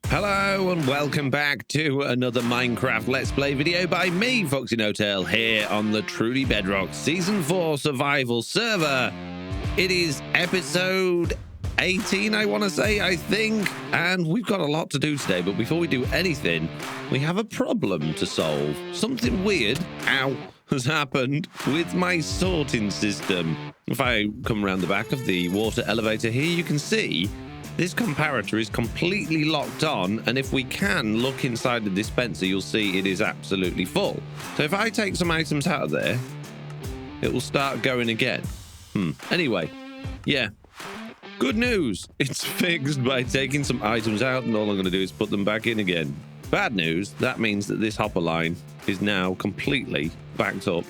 Hello and welcome back to another Minecraft Let's Play video by me, FoxyNoTail, here on the Truly Bedrock Season 4 Survival Server. It is episode 18, I think, and we've got a lot to do today, but before we do anything, we have a problem to solve. Something weird, has happened with my sorting system. If I come around the back of the water elevator here, you can see this comparator is completely locked on, and if we can look inside the dispenser, you'll see it is absolutely full. So if I take some items out of there, it will start going again. Anyway, yeah. Good news, it's fixed by taking some items out, and all I'm going to do is put them back in again. Bad news, that means that this hopper line is now completely backed up.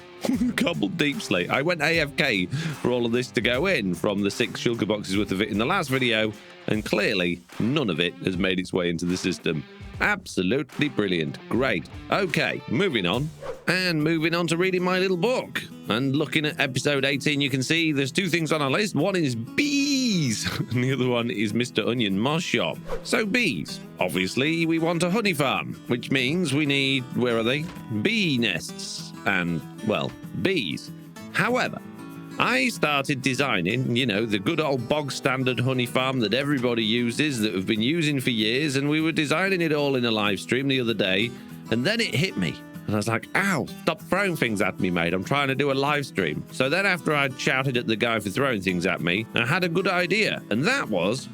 Cobbled deep slate. I went AFK for all of this to go in from the 6 sugar boxes worth of it in the last video, and clearly none of it has made its way into the system. Absolutely brilliant. Great. Okay, moving on. And moving on to reading my little book. And looking at episode 18, you can see there's 2 things on our list. One is bees, and the other one is Mr. Onion Moss Shop. So bees. Obviously, we want a honey farm, which means we need, where are they? Bee nests. And, well, bees. However, I started designing, the good old bog standard honey farm that everybody uses, that we've been using for years, and we were designing it all in a live stream the other day, and then it hit me. And I was like, ow, stop throwing things at me, mate. I'm trying to do a live stream. So then after I'd shouted at the guy for throwing things at me, I had a good idea, and that was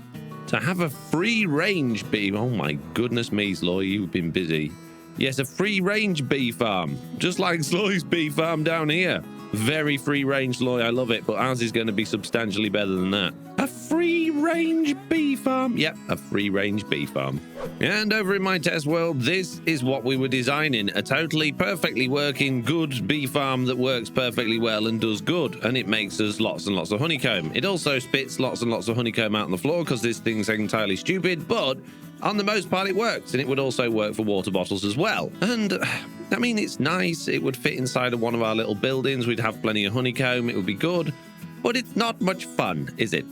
to have a free-range bee. Oh my goodness me, Sloy, you've been busy. Yes, a free-range bee farm, just like Sloy's bee farm down here. Very free-range, Sloy, I love it, but ours is going to be substantially better than that. A free-range bee farm? Yep, a free-range bee farm. And over in my test world, this is what we were designing. A totally perfectly working, good bee farm that works perfectly well and does good. And it makes us lots and lots of honeycomb. It also spits lots and lots of honeycomb out on the floor because this thing's entirely stupid, but on the most part it works, and it would also work for water bottles as well. And I mean, it's nice. It would fit inside of one of our little buildings. We'd have plenty of honeycomb. It would be good, but it's not much fun, is it?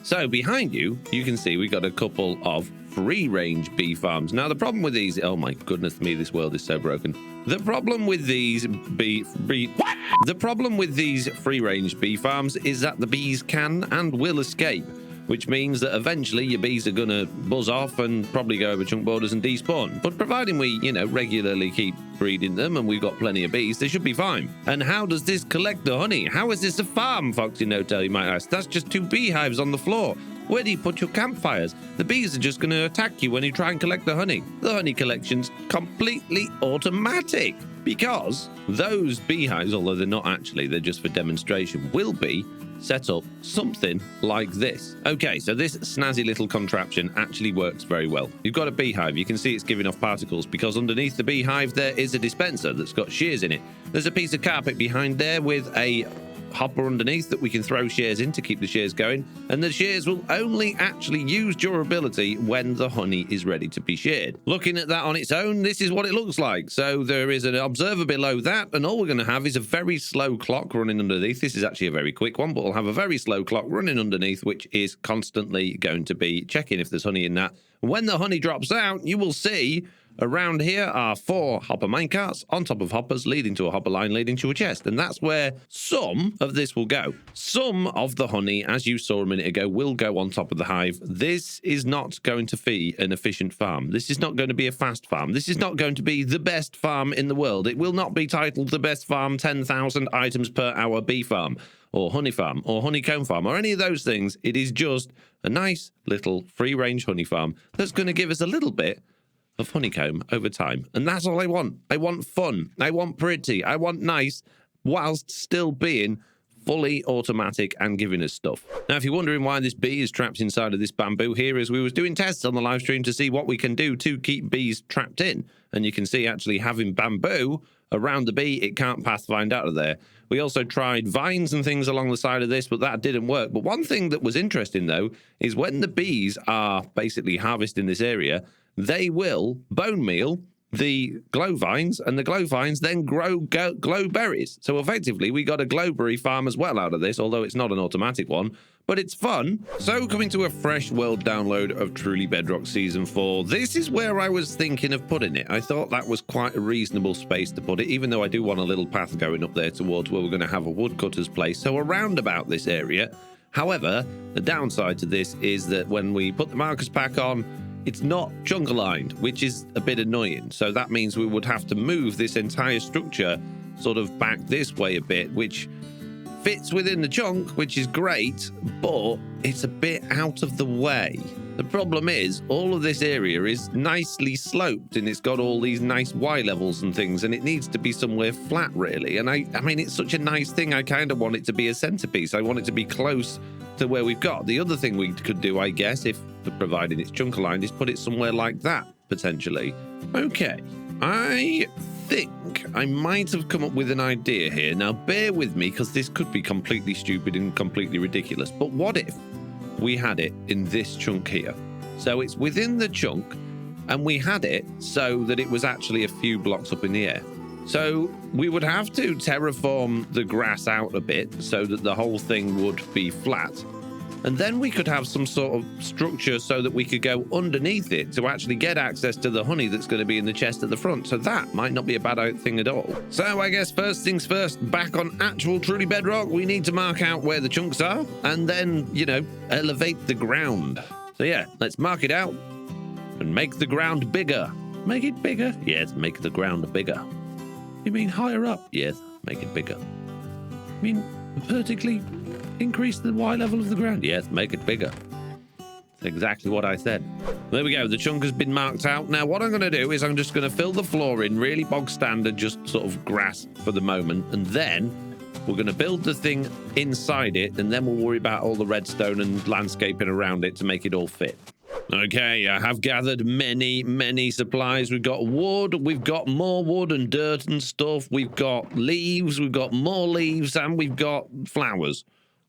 So behind you, you can see we got a couple of free-range bee farms. Now, the problem with these, oh my goodness me, this world is so broken. The problem with these The problem with these free-range bee farms is that the bees can and will escape, which means that eventually your bees are going to buzz off and probably go over chunk borders and despawn. But providing we, regularly keep breeding them and we've got plenty of bees, they should be fine. And how does this collect the honey? How is this a farm, FoxyNoTail, you might ask? That's just 2 beehives on the floor. Where do you put your campfires? The bees are just going to attack you when you try and collect the honey. The honey collection's completely automatic, because those beehives, although they're not actually, they're just for demonstration, will be set up something like this. Okay, so this snazzy little contraption actually works very well. You've got a beehive. You can see it's giving off particles because underneath the beehive there is a dispenser that's got shears in it. There's a piece of carpet behind there with a hopper underneath that we can throw shears in to keep the shears going, and the shears will only actually use durability when the honey is ready to be sheared. Looking at that on its own, this is what it looks like. So there is an observer below that, and all we're going to have is a very slow clock running underneath. This is actually a very quick one, but we'll have a very slow clock running underneath, which is constantly going to be checking if there's honey in that. When the honey drops out, you will see around here are 4 hopper minecarts on top of hoppers leading to a hopper line leading to a chest, and that's where some of this will go. Some of the honey, as you saw a minute ago, will go on top of the hive. This is not going to be an efficient farm. This is not going to be a fast farm. This is not going to be the best farm in the world. It will not be titled the best farm, 10,000 items per hour bee farm, or honey farm, or honeycomb farm, or any of those things. It is just a nice little free-range honey farm that's going to give us a little bit of honeycomb over time. And that's all I want. I want fun. I want pretty. I want nice, whilst still being fully automatic and giving us stuff. Now, if you're wondering why this bee is trapped inside of this bamboo here, is we was doing tests on the live stream to see what we can do to keep bees trapped in. And you can see actually having bamboo around the bee, it can't pathfind out of there. We also tried vines and things along the side of this, but that didn't work. But one thing that was interesting, though, is when the bees are basically harvesting this area, they will bone meal the glow vines, and the glow vines then grow glow berries. So effectively, we got a glowberry farm as well out of this, although it's not an automatic one. but it's fun. So coming to a fresh world download of Truly Bedrock Season 4, this is where I was thinking of putting it. I thought that was quite a reasonable space to put it, even though I do want a little path going up there towards where we're going to have a woodcutter's place, so around about this area. However, the downside to this is that when we put the markers pack on, it's not chunk aligned, which is a bit annoying. So that means we would have to move this entire structure sort of back this way a bit, which fits within the chunk, which is great, but it's a bit out of the way. The problem is all of this area is nicely sloped and it's got all these nice Y levels and things, and it needs to be somewhere flat really. And I mean, it's such a nice thing. I kind of want it to be a centerpiece. I want it to be close to where we've got. The other thing we could do, I guess, if provided it's chunk aligned, is put it somewhere like that, potentially. Okay, I think I might have come up with an idea here. Now, bear with me, because this could be completely stupid and completely ridiculous. But what if we had it in this chunk here? So it's within the chunk, and we had it so that it was actually a few blocks up in the air. So we would have to terraform the grass out a bit so that the whole thing would be flat. And then we could have some sort of structure so that we could go underneath it to actually get access to the honey that's going to be in the chest at the front. So that might not be a bad thing at all. So I guess first things first, back on actual Truly Bedrock, we need to mark out where the chunks are and then, you know, elevate the ground. So yeah, let's mark it out and make the ground bigger. Make it bigger? Yes, make the ground bigger. You mean higher up? Yes, make it bigger. I mean vertically increase the Y level of the ground? Yes, make it bigger. That's exactly what I said. There we go. The chunk has been marked out. Now, what I'm going to do is I'm just going to fill the floor in, really bog standard, just sort of grass for the moment. And then we're going to build the thing inside it, and then we'll worry about all the redstone and landscaping around it to make it all fit. Okay, I have gathered many supplies. We've got wood, we've got more wood and dirt and stuff. We've got leaves, we've got more leaves, and we've got flowers.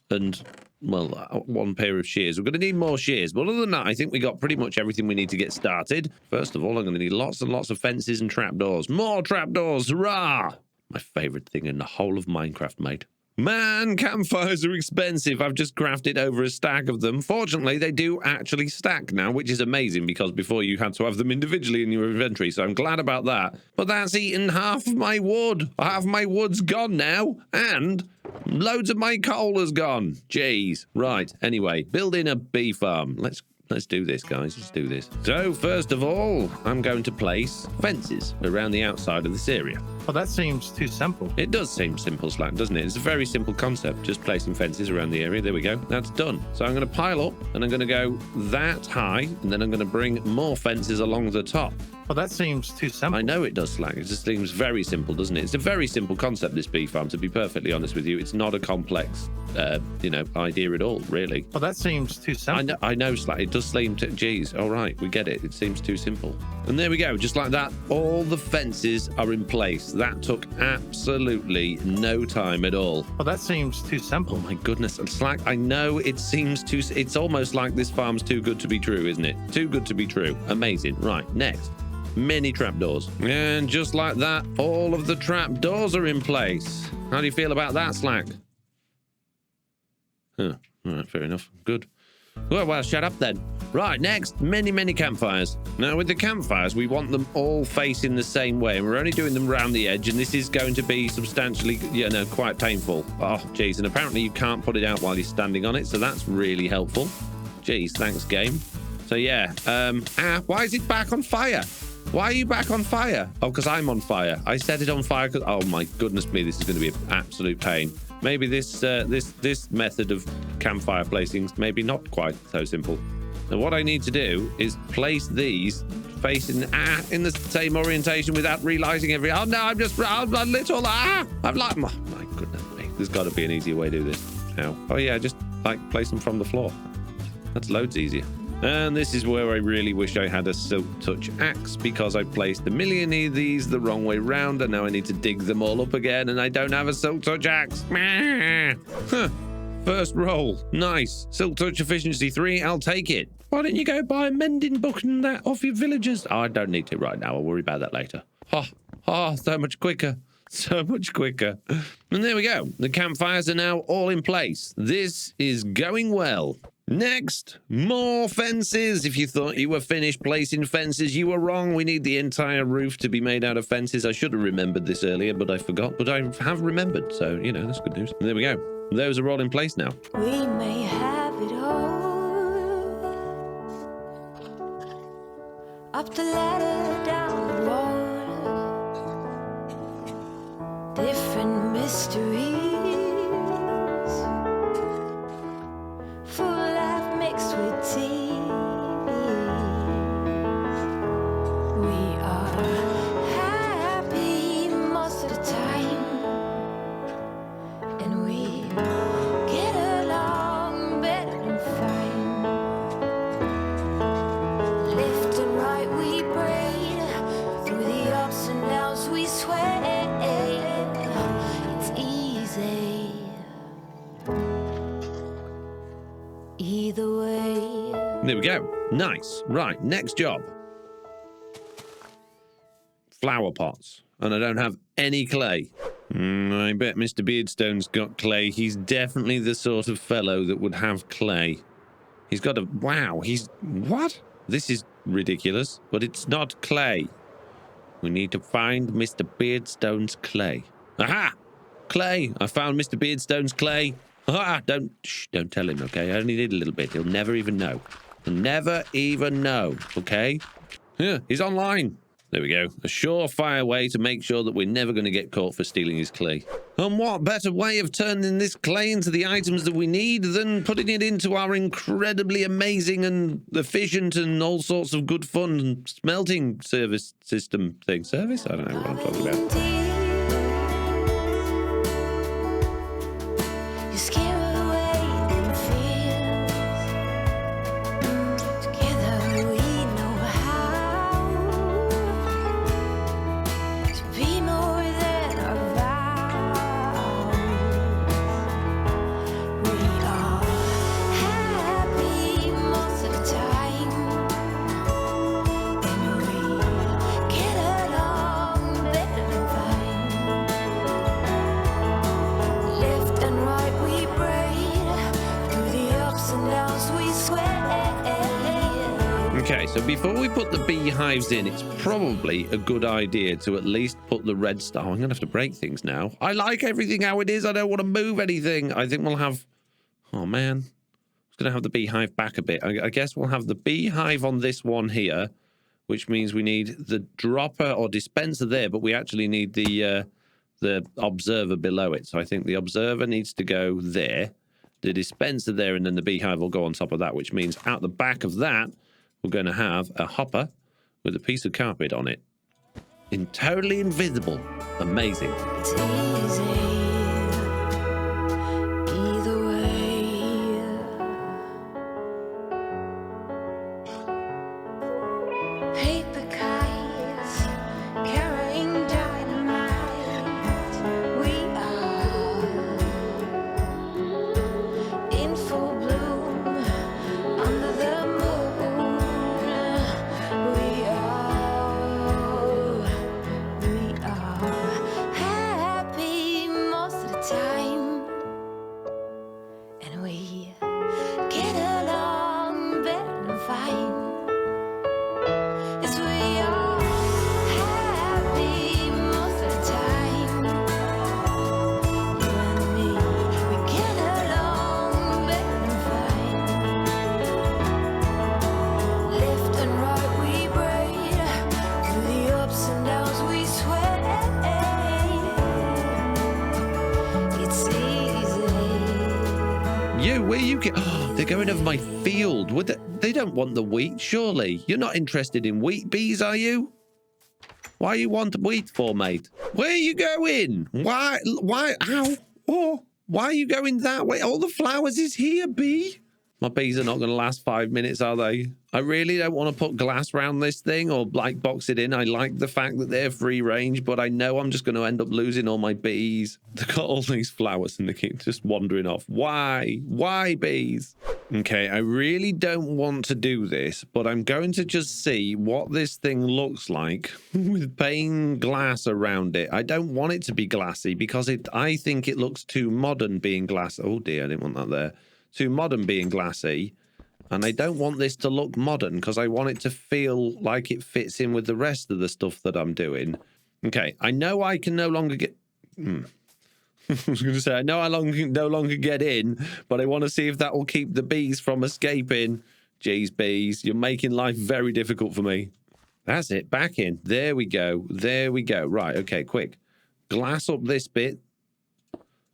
And, well, one pair of shears. We're going to need more shears. But other than that, I think we got pretty much everything we need to get started. First of all, I'm going to need lots and lots of fences and trapdoors. More trapdoors, hurrah! My favorite thing in the whole of Minecraft, mate. Man, campfires are expensive. I've just crafted over a stack of them. Fortunately, they do actually stack now, which is amazing because before you had to have them individually in your inventory, so I'm glad about that. But that's eaten half of my wood. Half of my wood's gone now, and loads of my coal has gone. Jeez. Right, anyway, building a bee farm. Let's do this, guys. Let's do this. So, first of all, I'm going to place fences around the outside of this area. Well, that seems too simple. It does seem simple, Slack, doesn't it? It's a very simple concept. Just placing fences around the area. There we go. That's done. So I'm going to pile up, and I'm going to go that high, and then I'm going to bring more fences along the top. Well, that seems too simple. I know it does, Slack. It just seems very simple, doesn't it? It's a very simple concept, this bee farm, to be perfectly honest with you. It's not a complex, idea at all, really. Well, that seems too simple. I know, Slack. It does seem geez, all right, we get it. It seems too simple. And there we go. Just like that, all the fences are in place. That took absolutely no time at all. Well, that seems too simple. Oh, my goodness. Slack, I know it seems too... It's almost like this farm's too good to be true, isn't it? Too good to be true. Amazing. Right, next. Many trapdoors. And just like that, all of the trapdoors are in place. How do you feel about that, Slack? Huh. All right, fair enough. Good. Well, shut up then. Right, next, many campfires. Now, with the campfires, we want them all facing the same way, and we're only doing them around the edge, and this is going to be substantially, quite painful. Oh, geez, and apparently you can't put it out while you're standing on it, so that's really helpful. Geez, thanks, game. So, yeah, why is it back on fire? Why are you back on fire? Oh, because I'm on fire. I set it on fire because... Oh, my goodness me, this is going to be an absolute pain. Maybe this method of campfire placing is maybe not quite so simple. And what I need to do is place these facing in the same orientation without realizing every... Oh, no, I'm a little... I'm like... Oh, my goodness me. There's got to be an easier way to do this. How? Oh, yeah, just, place them from the floor. That's loads easier. And this is where I really wish I had a Silk Touch axe, because I placed a million of these the wrong way round, and now I need to dig them all up again, and I don't have a Silk Touch axe. Huh. First roll. Nice. Silk Touch efficiency 3. I'll take it. Why don't you go buy a mending book and that off your villagers? Oh, I don't need to right now. I'll worry about that later. So much quicker. So much quicker. And there we go. The campfires are now all in place. This is going well. Next, more fences. If you thought you were finished placing fences, you were wrong. We need the entire roof to be made out of fences. I should have remembered this earlier, but I forgot. But I have remembered. So, you know, that's good news. And there we go. Those are all in place now. We may have it all. Up the ladder, down the road. Different mysteries. Full life mixed with tea. We are happy most of the time. And we get along better than fine. Left and right we braid. Through the ups and downs we sway. It's easy either way. There we go. Nice. Right, next job. Flower pots. And I don't have any clay. I bet Mr. Beardstone's got clay. He's definitely the sort of fellow that would have clay. He's got a... Wow, he's... What? This is ridiculous, but it's not clay. We need to find Mr. Beardstone's clay. Aha! Clay! I found Mr. Beardstone's clay. Ah, don't tell him, okay? I only need a little bit. He'll never even know. He'll never even know, okay? Yeah, he's online. There we go. A surefire way to make sure that we're never going to get caught for stealing his clay. And what better way of turning this clay into the items that we need than putting it into our incredibly amazing and efficient and all sorts of good fun smelting service system thing. Service? I don't know what I'm talking about. You scare away them fears. Together we know how to be more than our vows. We are happy most of the time, and we get along better than fine. Left and right we braid. Through the ups and downs we sway. Okay, so before we put the beehives in, it's probably a good idea to at least put the redstone... Oh, I'm going to have to break things now. I like everything how it is. I don't want to move anything. I think we'll have... Oh, man. I was going to have the beehive back a bit. I guess we'll have the beehive on this one here, which means we need the dropper or dispenser there, but we actually need the observer below it. So I think the observer needs to go there, the dispenser there, and then the beehive will go on top of that, which means out the back of that, we're going to have a hopper with a piece of carpet on it. Totally invisible. Amazing. It's easy either way. Paper kites carrying dynamite. We are in full bloom under the moon. We are happy most of the time, and we get along better than fine. Yes, we are happy most of the time. You and me, we get along better than fine. Left and right we braid. Through the ups and downs we sway. It's easy. Where you get... Oh, they're going over my field. They don't want the wheat, surely. You're not interested in wheat bees, are you? Why you want wheat for, mate? Where are you going? Why, ow, oh, why are you going that way? All the flowers is here, bee. My bees are not going to last 5 minutes, are they? I really don't want to put glass around this thing or like box it in. I like the fact that they're free range, but I know I'm just going to end up losing all my bees. They've got all these flowers and they keep just wandering off. Why? Why bees? Okay, I really don't want to do this, but I'm going to just see what this thing looks like with pane glass around it. I don't want it to be glassy because I think it looks too modern being glass. Oh dear, I didn't want that there. Too modern being glassy, and I don't want this to look modern because I want it to feel like it fits in with the rest of the stuff that I'm doing. Okay, I know I can no longer get I was going to say I know I no longer get in, but I want to see if that will keep the bees from escaping. Jeez, bees, you're making life very difficult for me. That's it, back in. There we go, there we go. Right, okay, quick, glass up this bit.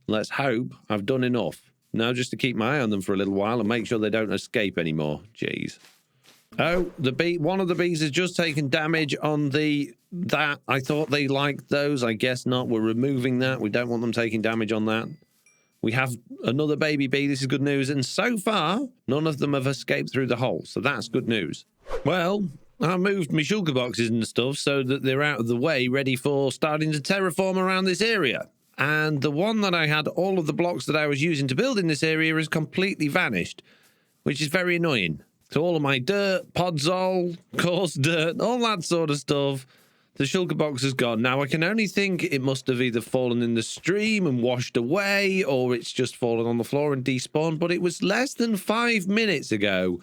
Let's hope I've done enough. Now just to keep my eye on them for a little while and make sure they don't escape anymore. Jeez. Oh, one of the bees has just taken damage on that. I thought they liked those. I guess not. We're removing that. We don't want them taking damage on that. We have another baby bee. This is good news. And so far, none of them have escaped through the hole. So that's good news. Well, I moved my sugar boxes and stuff so that they're out of the way, ready for starting to terraform around this area. And the one that I had, all of the blocks that I was using to build in this area has completely vanished, which is very annoying. So all of my dirt, podzol, coarse dirt, all that sort of stuff, the shulker box is gone. Now, I can only think it must have either fallen in the stream and washed away, or it's just fallen on the floor and despawned, but it was less than 5 minutes ago,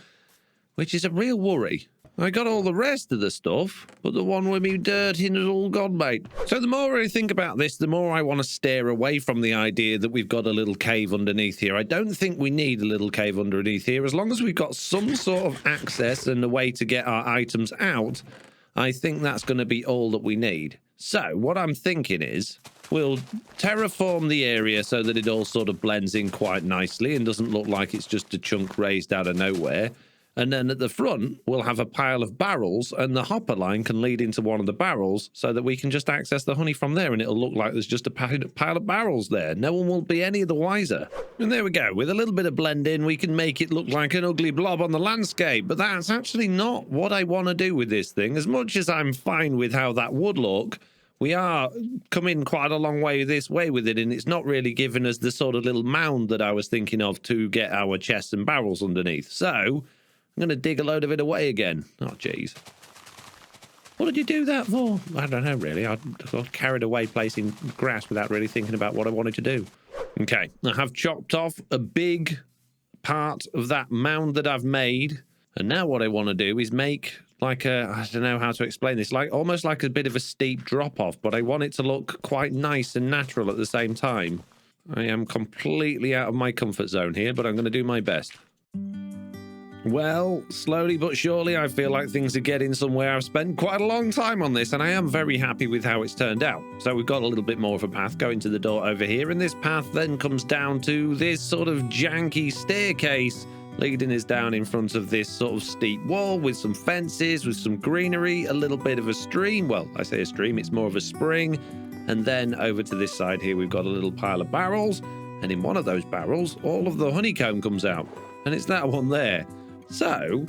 which is a real worry. I got all the rest of the stuff, but the one with me dirt in is all gone, mate. So the more I think about this, the more I want to steer away from the idea that we've got a little cave underneath here. I don't think we need a little cave underneath here. As long as we've got some sort of access and a way to get our items out, I think that's going to be all that we need. So what I'm thinking is we'll terraform the area so that it all sort of blends in quite nicely and doesn't look like it's just a chunk raised out of nowhere. And then at the front, we'll have a pile of barrels, and the hopper line can lead into one of the barrels so that we can just access the honey from there, and it'll look like there's just a pile of barrels there. No one will be any the wiser. And there we go. With a little bit of blend in, we can make it look like an ugly blob on the landscape, but that's actually not what I want to do with this thing. As much as I'm fine with how that would look, we are coming quite a long way this way with it, and it's not really giving us the sort of little mound that I was thinking of to get our chests and barrels underneath. So I'm going to dig a load of it away again. Oh, jeez. What did you do that for? I don't know, really. I got carried away placing grass without really thinking about what I wanted to do. Okay, I have chopped off a big part of that mound that I've made. And now what I want to do is make like I don't know how to explain this, like almost like a bit of a steep drop-off, but I want it to look quite nice and natural at the same time. I am completely out of my comfort zone here, but I'm going to do my best. Well, slowly but surely, I feel like things are getting somewhere. I've spent quite a long time on this, and I am very happy with how it's turned out. So we've got a little bit more of a path going to the door over here, and this path then comes down to this sort of janky staircase, leading us down in front of this sort of steep wall with some fences, with some greenery, a little bit of a stream. Well, I say a stream, it's more of a spring. And then over to this side here, we've got a little pile of barrels, and in one of those barrels, all of the honeycomb comes out, and it's that one there. So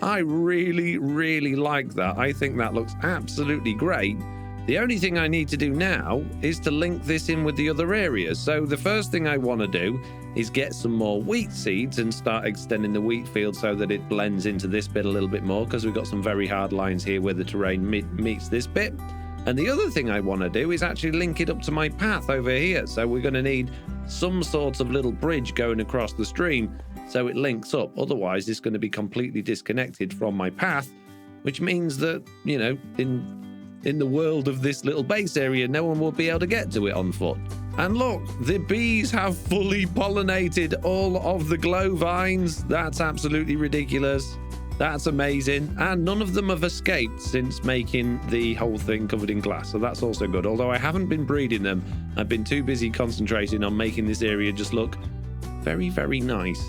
I really, really like that. I think that looks absolutely great. The only thing I need to do now is to link this in with the other areas. So the first thing I want to do is get some more wheat seeds and start extending the wheat field so that it blends into this bit a little bit more, because we've got some very hard lines here where the terrain meets this bit. And the other thing I want to do is actually link it up to my path over here. So we're going to need some sort of little bridge going across the stream so it links up. Otherwise, it's going to be completely disconnected from my path, which means that, you know, in the world of this little base area, no one will be able to get to it on foot. And look, the bees have fully pollinated all of the glow vines. That's absolutely ridiculous. That's amazing. And none of them have escaped since making the whole thing covered in glass. So that's also good. Although I haven't been breeding them, I've been too busy concentrating on making this area just look very, very nice.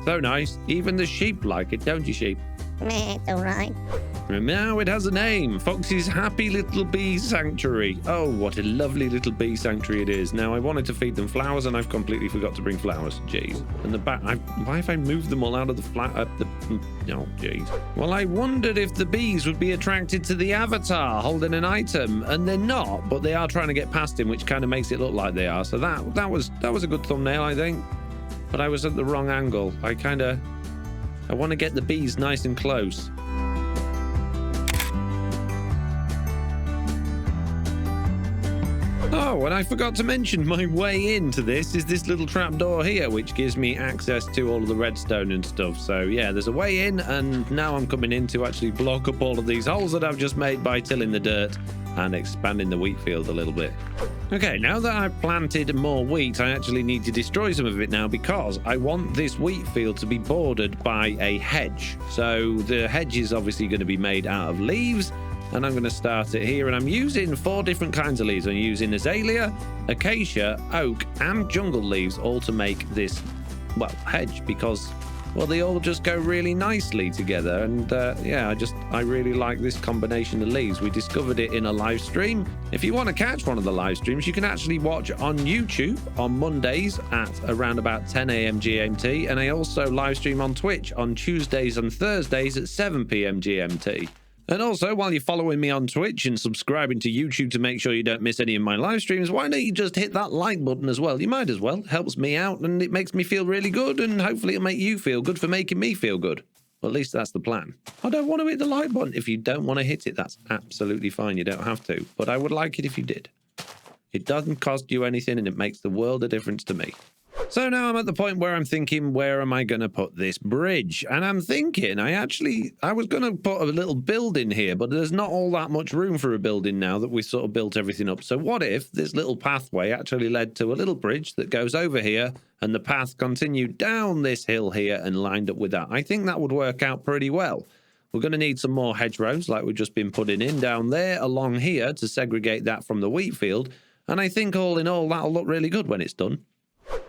So nice. Even the sheep like it, don't you, sheep? It's all right. And now it has a name, Foxy's Happy Little Bee Sanctuary. Oh, what a lovely little bee sanctuary it is. Now, I wanted to feed them flowers, and I've completely forgot to bring flowers. Jeez. And the back, why have I moved them all out of the flat? Oh, jeez. Well, I wondered if the bees would be attracted to the avatar holding an item, and they're not, but they are trying to get past him, which kind of makes it look like they are. So that was a good thumbnail, I think. But I was at the wrong angle. I want to get the bees nice and close. Oh, and I forgot to mention my way into this is this little trapdoor here, which gives me access to all of the redstone and stuff. So yeah, there's a way in, and now I'm coming in to actually block up all of these holes that I've just made by tilling the dirt and expanding the wheat field a little bit. Okay, now that I've planted more wheat, I actually need to destroy some of it now because I want this wheat field to be bordered by a hedge. So the hedge is obviously going to be made out of leaves, and I'm going to start it here, and I'm using 4 different kinds of leaves. I'm using azalea, acacia, oak, and jungle leaves, all to make this, well, hedge, because, well, they all just go really nicely together. And yeah, I really like this combination of leaves. We discovered it in a live stream. If you want to catch one of the live streams, you can actually watch on YouTube on Mondays at around about 10 a.m. GMT, and I also live stream on Twitch on Tuesdays and Thursdays at 7 p.m. GMT. And also, while you're following me on Twitch and subscribing to YouTube to make sure you don't miss any of my live streams, why don't you just hit that like button as well? You might as well. It helps me out, and it makes me feel really good, and hopefully it'll make you feel good for making me feel good. Well, at least that's the plan. I don't want to hit the like button. If you don't want to hit it, that's absolutely fine. You don't have to. But I would like it if you did. It doesn't cost you anything, and it makes the world a difference to me. So now I'm at the point where I'm thinking, where am I going to put this bridge? And I'm thinking, I was going to put a little building here, but there's not all that much room for a building now that we sort of built everything up. So what if this little pathway actually led to a little bridge that goes over here, and the path continued down this hill here and lined up with that? I think that would work out pretty well. We're going to need some more hedgerows like we've just been putting in down there along here to segregate that from the wheat field. And I think all in all, that'll look really good when it's done.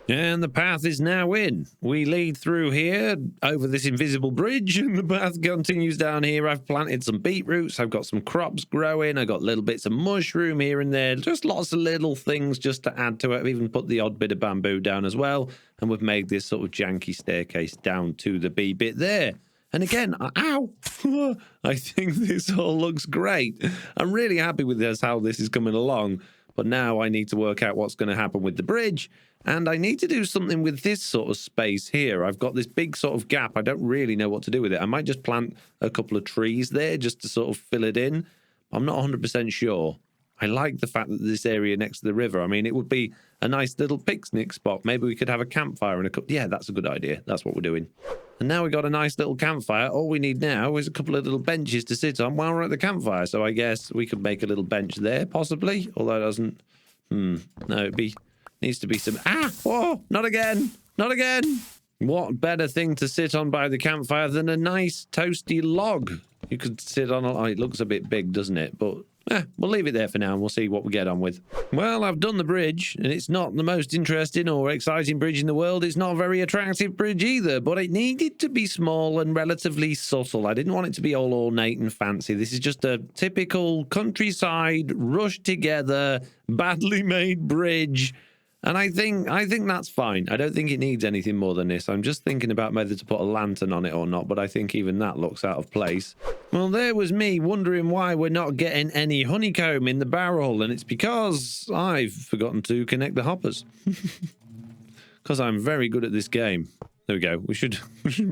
And the path is now in. We lead through here over this invisible bridge, and the path continues down here. I've planted some beetroots. I've got some crops growing. I've got little bits of mushroom here and there. Just lots of little things just to add to it. I've even put the odd bit of bamboo down as well. And we've made this sort of janky staircase down to the bee bit there. And again, ow, I think this all looks great. I'm really happy with this, how this is coming along. But now I need to work out what's going to happen with the bridge. And I need to do something with this sort of space here. I've got this big sort of gap. I don't really know what to do with it. I might just plant a couple of trees there just to sort of fill it in. I'm not 100% sure. I like the fact that this area next to the river, I mean, it would be a nice little picnic spot. Maybe we could have a campfire and a cup. Yeah, that's a good idea. That's what we're doing. And now we've got a nice little campfire. All we need now is a couple of little benches to sit on while we're at the campfire. So I guess we could make a little bench there, possibly. Although it doesn't... No, needs to be some... Whoa! Not again! Not again! What better thing to sit on by the campfire than a nice toasty log? You could sit on... it looks a bit big, doesn't it? But... we'll leave it there for now and we'll see what we get on with. Well, I've done the bridge, and it's not the most interesting or exciting bridge in the world. It's not a very attractive bridge either, but it needed to be small and relatively subtle. I didn't want it to be all ornate and fancy. This is just a typical countryside, rushed together, badly made bridge. And I think that's fine. I don't think it needs anything more than this. I'm just thinking about whether to put a lantern on it or not, but I think even that looks out of place. Well, there was me wondering why we're not getting any honeycomb in the barrel, and it's because I've forgotten to connect the hoppers. Because I'm very good at this game. There we go. We should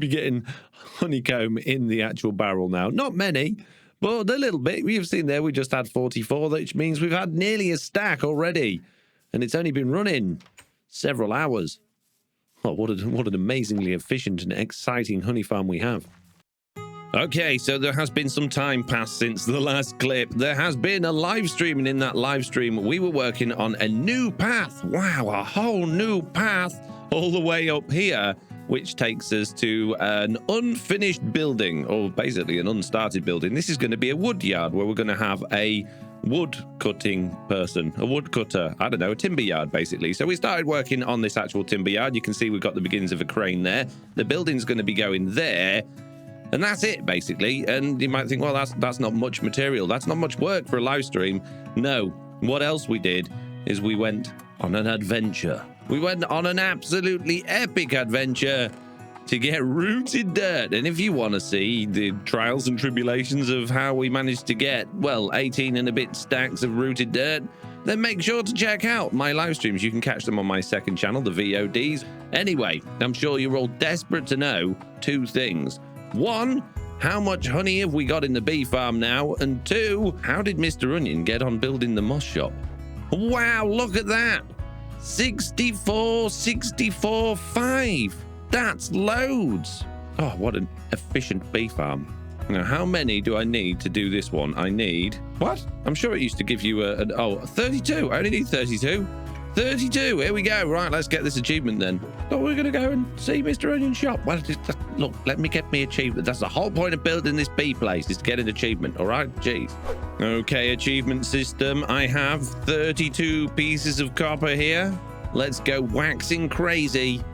be getting honeycomb in the actual barrel now. Not many, but a little bit. You've seen there we just had 44, which means we've had nearly a stack already. And it's only been running several hours. Oh, what an amazingly efficient and exciting honey farm we have. Okay, so there has been some time passed since the last clip. There has been a live stream, and in that live stream, we were working on a new path. Wow, a whole new path all the way up here, which takes us to an unfinished building, or basically an unstarted building. This is going to be a woodyard where we're going to have a wood cutting person, a wood cutter, I don't know, a timber yard basically. So we started working on this actual timber yard. You can see we've got the beginnings of a crane there. The building's going to be going there, And that's it, basically. And you might think, well, that's not much material. That's not much work for a live stream. No. What else we did is we went on an adventure. We went on an absolutely epic adventure to get rooted dirt. And if you want to see the trials and tribulations of how we managed to get, well, 18 and a bit stacks of rooted dirt, then make sure to check out my live streams. You can catch them on my second channel, the VODs. Anyway, I'm sure you're all desperate to know two things. One, how much honey have we got in the bee farm now? And two, how did Mr. Onion get on building the moss shop? Wow, look at that. 64, 5. That's loads. Oh, what an efficient bee farm. Now, how many do I need to do this one? I need... What? I'm sure it used to give you a 32. I only need 32. 32. Here we go. Right, let's get this achievement then. Oh, we're going to go and see Mr. Onion's shop. Well, look, let me get me achievement. That's the whole point of building this bee place, is to get an achievement. All right? Jeez. Okay, achievement system. I have 32 pieces of copper here. Let's go waxing crazy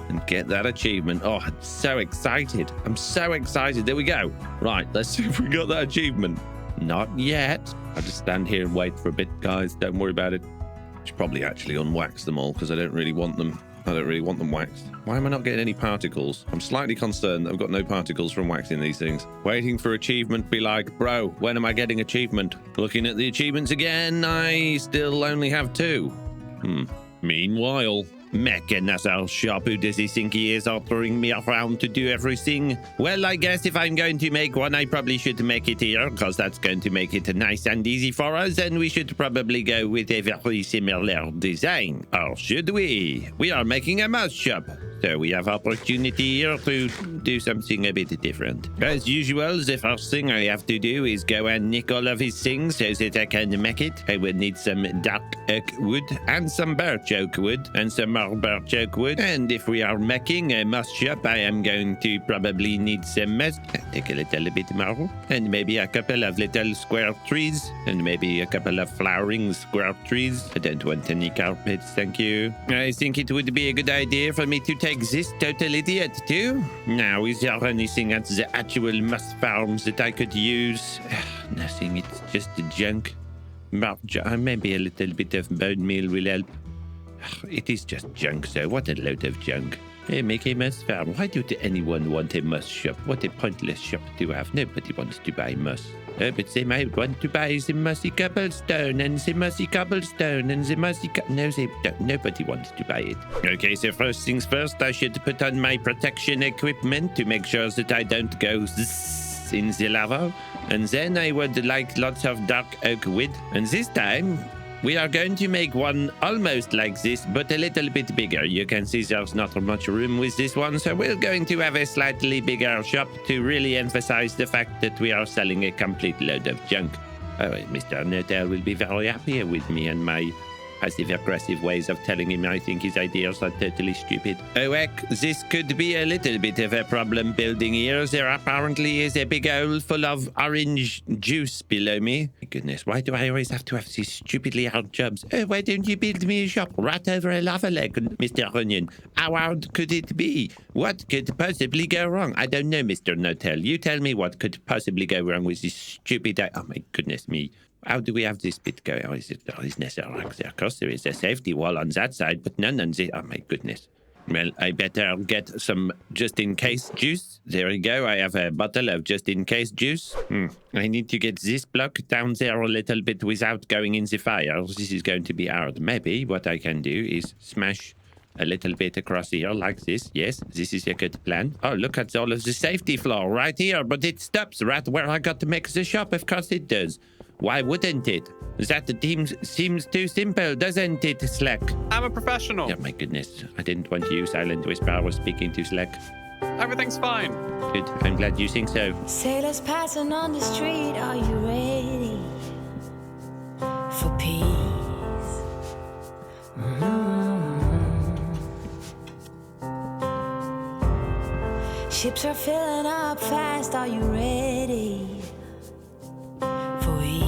and get that achievement. Oh, I'm so excited. I'm so excited. There we go. Right, let's see if we got that achievement. Not yet. I'll just stand here and wait for a bit, guys. Don't worry about it. I should probably actually unwax them all because I don't really want them. I don't really want them waxed. Why am I not getting any particles? I'm slightly concerned that I've got no particles from waxing these things. Waiting for achievement, be like, bro, when am I getting achievement? Looking at the achievements again, I still only have 2. Meanwhile, Mechanical shop, who does he think he is, ordering me around to do everything? Well, I guess if I'm going to make one, I probably should make it here, because that's going to make it nice and easy for us, and we should probably go with a very similar design. Or should we? We are making a mouse shop, so we have opportunity here to do something a bit different. As usual, the first thing I have to do is go and nick all of his things so that I can make it. I will need some dark oak wood and some birch oak wood and some more birch oak wood. And if we are making a moss shop, I am going to probably need some moss. Take a little bit more. And maybe a couple of little square trees. And maybe a couple of flowering square trees. I don't want any carpets, thank you. I think it would be a good idea for me to take this total idiot too. Now, is there anything at the actual moss farms that I could use? Nothing, it's just junk. Maybe a little bit of bone meal will help. It is just junk, so what a load of junk. Hey, make a moss farm. Why do anyone want a moss shop? What a pointless shop to have. Nobody wants to buy moss. But they might want to buy the mossy cobblestone and the mossy cobblestone and the mossy... No, they don't. Nobody wants to buy it. Okay, so first things first, I should put on my protection equipment to make sure that I don't go in the lava. And then I would like lots of dark oak wood. And this time, we are going to make one almost like this, but a little bit bigger. You can see there's not much room with this one, so we're going to have a slightly bigger shop to really emphasize the fact that we are selling a complete load of junk. Oh, Mr. NoTail will be very happy with me and my passive-aggressive ways of telling him I think his ideas are totally stupid. Oh heck, this could be a little bit of a problem building here. There apparently is a big hole full of orange juice below me. My goodness, why do I always have to have these stupidly hard jobs? Oh, why don't you build me a shop right over a lava lake, Mr. Onion? How hard could it be? What could possibly go wrong? I don't know, Mr. NoTail. You tell me what could possibly go wrong with this stupid... Oh my goodness me. How do we have this bit going? Oh, is it necessary? Of course, there is a safety wall on that side, but none on the... Oh, my goodness. Well, I better get some just-in-case juice. There we go. I have a bottle of just-in-case juice. I need to get this block down there a little bit without going in the fire. This is going to be hard. Maybe what I can do is smash a little bit across here like this. Yes, this is a good plan. Oh, look at all of the safety floor right here, but it stops right where I got to make the shop. Of course it does. Why wouldn't it? That seems too simple, doesn't it, Slack? I'm a professional. Oh, my goodness. I didn't want you, Silent Whisper. I was speaking to Slack. Everything's fine. Good. I'm glad you think so. Sailors passing on the street, are you ready for peace? Ships are filling up fast, are you ready for ease?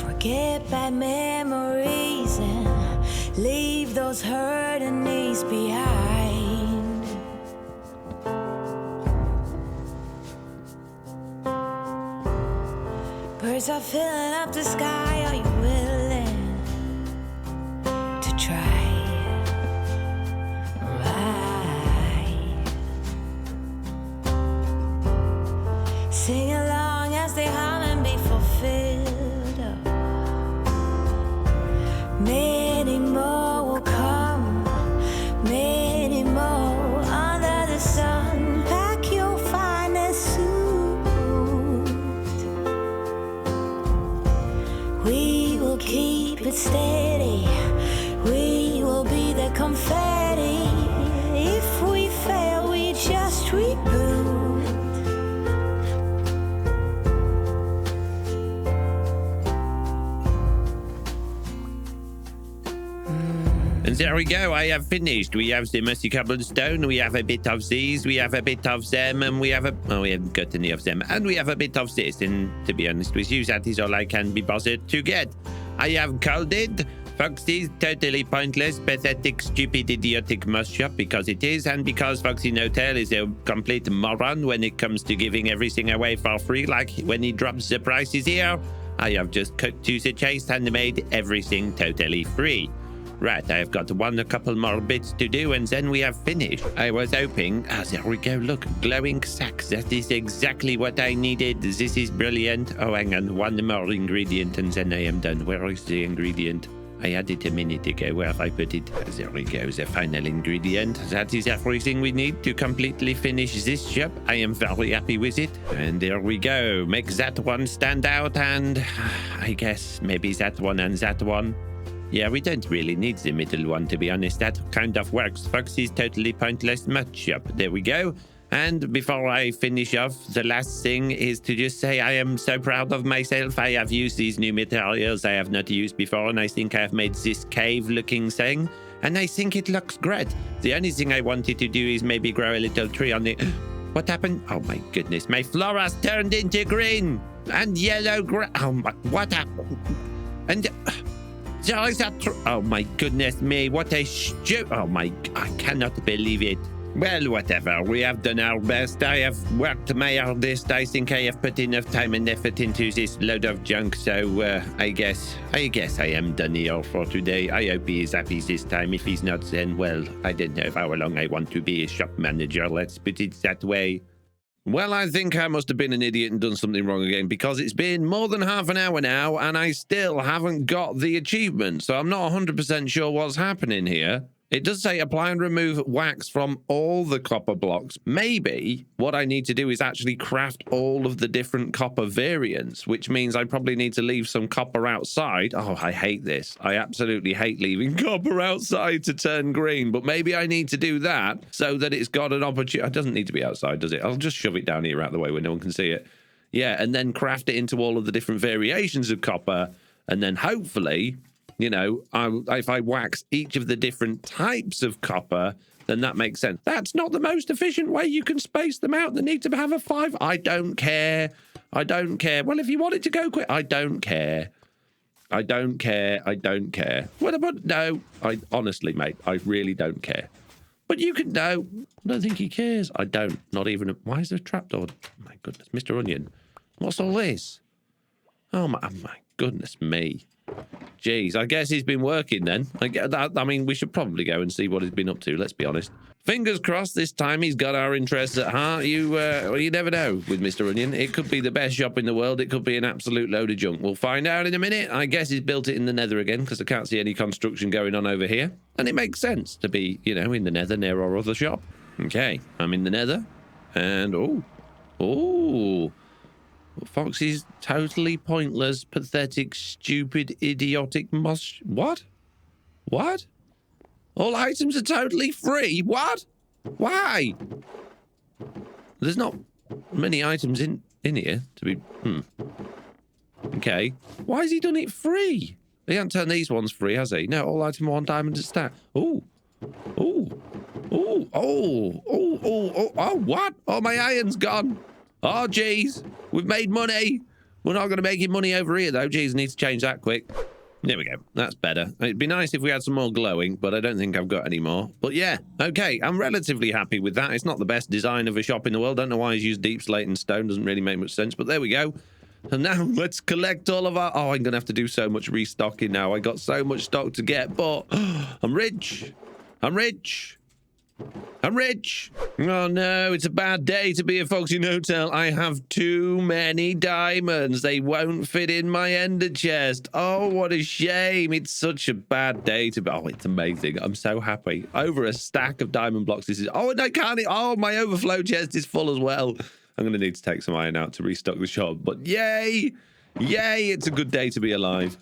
Forget bad memories and leave those hurt eternities behind. Birds are filling up the sky. Are you willing to try? Right. Sing along as they hum and be fulfilled. Many more will come, many more under the sun. Pack your finest suit. We will keep it steady. We will be the confetti. If we fail, we just reboot. And there we go, I have finished. We have the messy cobblestone, we have a bit of these, we have a bit of them, and we have a... Oh, we haven't got any of them. And we have a bit of this, and to be honest with you, that is all I can be bothered to get. I have called it Foxy's totally pointless, pathetic, stupid, idiotic moss shop, because it is, and because FoxyNoTail is a complete moron when it comes to giving everything away for free, like when he drops the prices here. I have just cut to the chase and made everything totally free. Right, I have got a couple more bits to do, and then we have finished. I was hoping... Ah, there we go, look, glowing sacks. That is exactly what I needed. This is brilliant. Oh, hang on, one more ingredient, and then I am done. Where is the ingredient? I had it a minute ago. Where have I put it? Oh, there we go, the final ingredient. That is everything we need to completely finish this shop. I am very happy with it. And there we go. Make that one stand out, and I guess maybe that one and that one. Yeah, we don't really need the middle one, to be honest. That kind of works. Foxy's totally pointless mud shop. There we go. And before I finish off, the last thing is to just say I am so proud of myself. I have used these new materials I have not used before, and I think I have made this cave-looking thing, and I think it looks great. The only thing I wanted to do is maybe grow a little tree on it. What happened? Oh my goodness, my floor has turned into green and yellow. Oh my, what happened? And... there is a oh my goodness me, what a oh my, I cannot believe it. Well, whatever, we have done our best. I have worked my hardest. I think I have put enough time and effort into this load of junk, so I guess I am done here for today. I hope he is happy this time. If he's not, then, well, I don't know how long I want to be a shop manager, let's put it that way. Well, I think I must have been an idiot and done something wrong again, because it's been more than half an hour now and I still haven't got the achievement, so I'm not 100% sure what's happening here. It does say apply and remove wax from all the copper blocks. Maybe what I need to do is actually craft all of the different copper variants, which means I probably need to leave some copper outside. Oh, I hate this. I absolutely hate leaving copper outside to turn green, but maybe I need to do that so that it's got an opportunity. It doesn't need to be outside, does it? I'll just shove it down here out of the way where no one can see it. Yeah, and then craft it into all of the different variations of copper, and then hopefully... you know, if I wax each of the different types of copper, then that makes sense. That's not the most efficient way you can space them out. They need to have a 5. I don't care. I don't care. Well, if you want it to go quick, I don't care. I don't care. I don't care. What about... No, I honestly, mate, I really don't care. But you can... No, I don't think he cares. I don't. Not even... Why is there a trapdoor? Oh, my goodness. Mr. Onion. What's all this? Oh, my goodness me. Jeez, I guess he's been working then. I mean, we should probably go and see what he's been up to, let's be honest. Fingers crossed this time he's got our interests at heart. Well, you never know with Mr. Onion. It could be the best shop in the world. It could be an absolute load of junk. We'll find out in a minute. I guess he's built it in the nether again because I can't see any construction going on over here. And it makes sense to be, you know, in the nether near our other shop. Okay, I'm in the nether. And, oh. Foxy's totally pointless, pathetic, stupid, idiotic moss... What? What? All items are totally free? What? Why? There's not many items in here to be... Okay. Why has he done it free? He hasn't turned these ones free, has he? No, all item 1 diamond to stack. Oh, what? Oh, my iron's gone. Oh, jeez. We've made money. We're not going to make money over here, though. Jeez, I need to change that quick. There we go. That's better. It'd be nice if we had some more glowing, but I don't think I've got any more. But yeah, okay. I'm relatively happy with that. It's not the best design of a shop in the world. Don't know why he's used deep slate and stone. Doesn't really make much sense, but there we go. And now let's collect all of our... Oh, I'm going to have to do so much restocking now. I got so much stock to get, but I'm rich. I'm rich. I'm rich. Oh no, it's a bad day to be a FoxyNoTail. I have too many diamonds. They won't fit in my ender chest. Oh, what a shame. It's such a bad day to be... Oh, it's amazing. I'm so happy. Over a stack of diamond blocks. This is... Oh, and I can't... Oh, my overflow chest is full as well. I'm going to need to take some iron out to restock the shop. But yay! Yay, it's a good day to be alive.